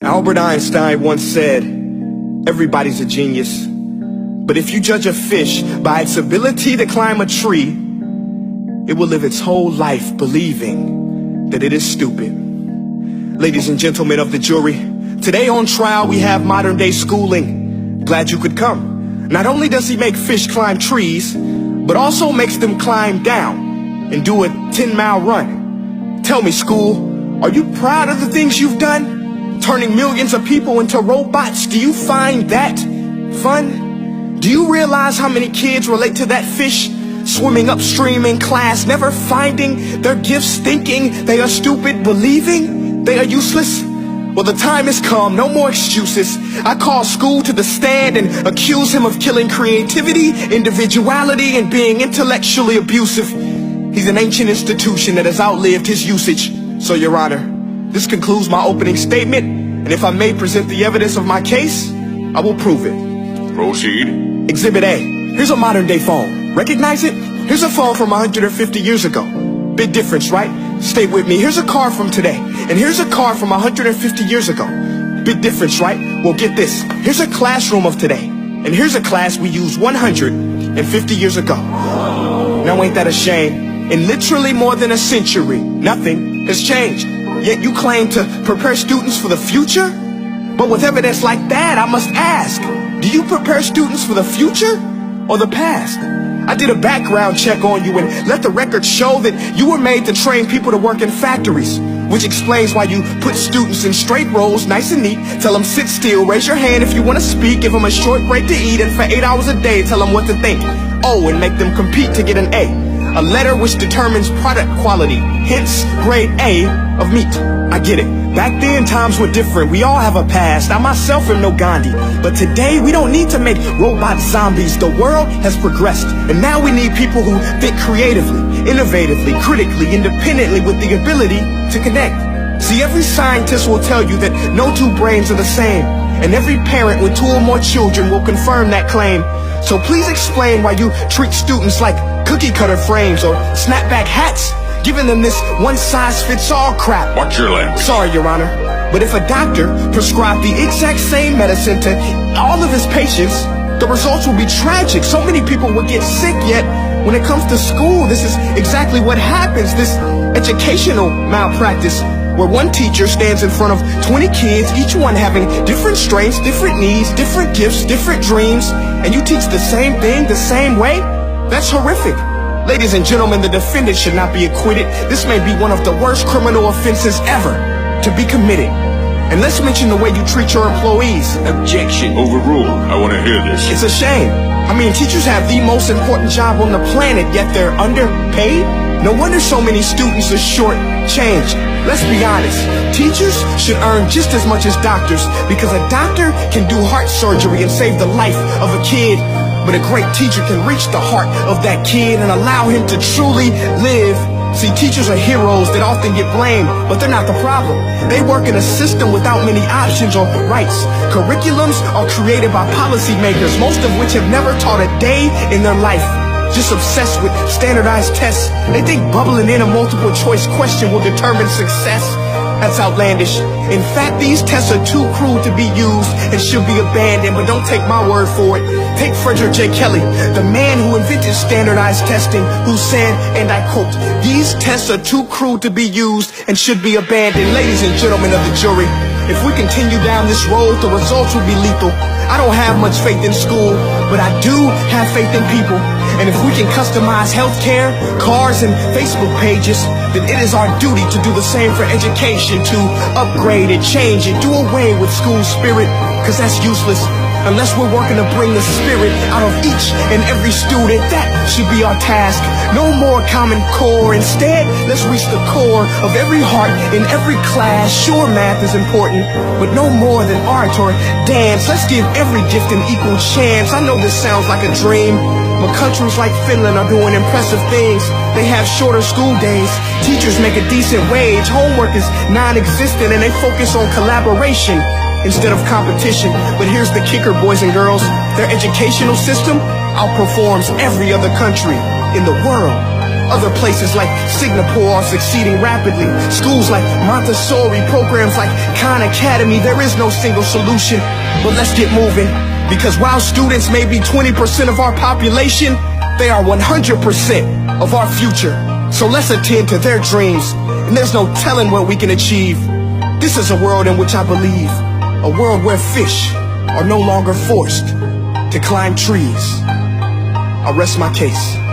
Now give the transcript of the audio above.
Albert Einstein once said, everybody's a genius. But if you judge a fish by its ability to climb a tree, it will live its whole life believing that it is stupid. Ladies and gentlemen of the jury, today on trial we have modern day schooling. Glad you could come. Not only does he make fish climb trees, but also makes them climb down and do a 10-mile run. Tell me, school, are you proud of the things you've done? Turning millions of people into robots, do you find that fun? Do you realize how many kids relate to that fish swimming upstream in class, never finding their gifts, thinking they are stupid, believing they are useless? Well, the time has come, no more excuses. I call school to the stand and accuse him of killing creativity, individuality, and being intellectually abusive. He's an ancient institution that has outlived his usage. So, Your Honor, this concludes my opening statement, and if I may present the evidence of my case, I will prove it. Proceed. Exhibit A. Here's a modern day phone. Recognize it? Here's a phone from 150 years ago. Big difference, right? Stay with me. Here's a car from today, and here's a car from 150 years ago. Big difference, right? Well, get this. Here's a classroom of today, and here's a class we used 150 years ago. Now ain't that a shame? In literally more than a century, nothing has changed. Yet you claim to prepare students for the future? But with evidence like that, I must ask, do you prepare students for the future or the past? I did a background check on you and let the record show that you were made to train people to work in factories, which explains why you put students in straight rows, nice and neat, tell them sit still, raise your hand if you want to speak, give them a short break to eat, and for 8 hours a day tell them what to think. Oh, and make them compete to get an A letter which determines product quality, hence grade A of meat. I get it. Back then, times were different. We all have a past. I myself am no Gandhi. But today, we don't need to make robot zombies. The world has progressed. And now we need people who think creatively, innovatively, critically, independently, with the ability to connect. See, every scientist will tell you that no two brains are the same. And every parent with 2 or more children will confirm that claim. So please explain why you treat students like cookie cutter frames or snapback hats, giving them this one-size-fits-all crap. Watch your language. Sorry, Your Honor, but if a doctor prescribed the exact same medicine to all of his patients, the results will be tragic. So many people will get sick, yet when it comes to school, this is exactly what happens. This educational malpractice, where one teacher stands in front of 20 kids, each one having different strengths, different needs, different gifts, different dreams, and you teach the same thing the same way? That's horrific. Ladies and gentlemen, the defendant should not be acquitted. This may be one of the worst criminal offenses ever to be committed. And let's mention the way you treat your employees. Objection. Overruled. I want to hear this. It's a shame. I mean, teachers have the most important job on the planet, yet they're underpaid? No wonder so many students are short-changed. Let's be honest, teachers should earn just as much as doctors, because a doctor can do heart surgery and save the life of a kid, but a great teacher can reach the heart of that kid and allow him to truly live. See, teachers are heroes that often get blamed, but they're not the problem. They work in a system without many options or rights. Curriculums are created by policymakers, most of which have never taught a day in their life. Just obsessed with standardized tests. They think bubbling in a multiple choice question will determine success. That's outlandish. In fact, these tests are too cruel to be used and should be abandoned, but don't take my word for it. Take Frederick J. Kelly, the man who invented standardized testing, who said, and I quote, "These tests are too cruel to be used and should be abandoned." Ladies and gentlemen of the jury, if we continue down this road, the results will be lethal. I don't have much faith in school, but I do have faith in people. And if we can customize healthcare, cars, and Facebook pages, then it is our duty to do the same for education, to upgrade it, change it, do away with school spirit, because that's useless. Unless we're working to bring the spirit out of each and every student, that should be our task. No more Common Core. Instead, let's reach the core of every heart in every class. Sure, math is important, but no more than art or dance. Let's give every gift an equal chance. I know this sounds like a dream, but countries like Finland are doing impressive things. They have shorter school days. Teachers make a decent wage. Homework is non-existent, and they focus on collaboration instead of competition. But here's the kicker, boys and girls. Their educational system outperforms every other country in the world. Other places like Singapore are succeeding rapidly. Schools like Montessori, programs like Khan Academy. There is no single solution, but let's get moving. Because while students may be 20% of our population, they are 100% of our future. So let's attend to their dreams, and there's no telling what we can achieve. This is a world in which I believe, a world where fish are no longer forced to climb trees. I rest my case.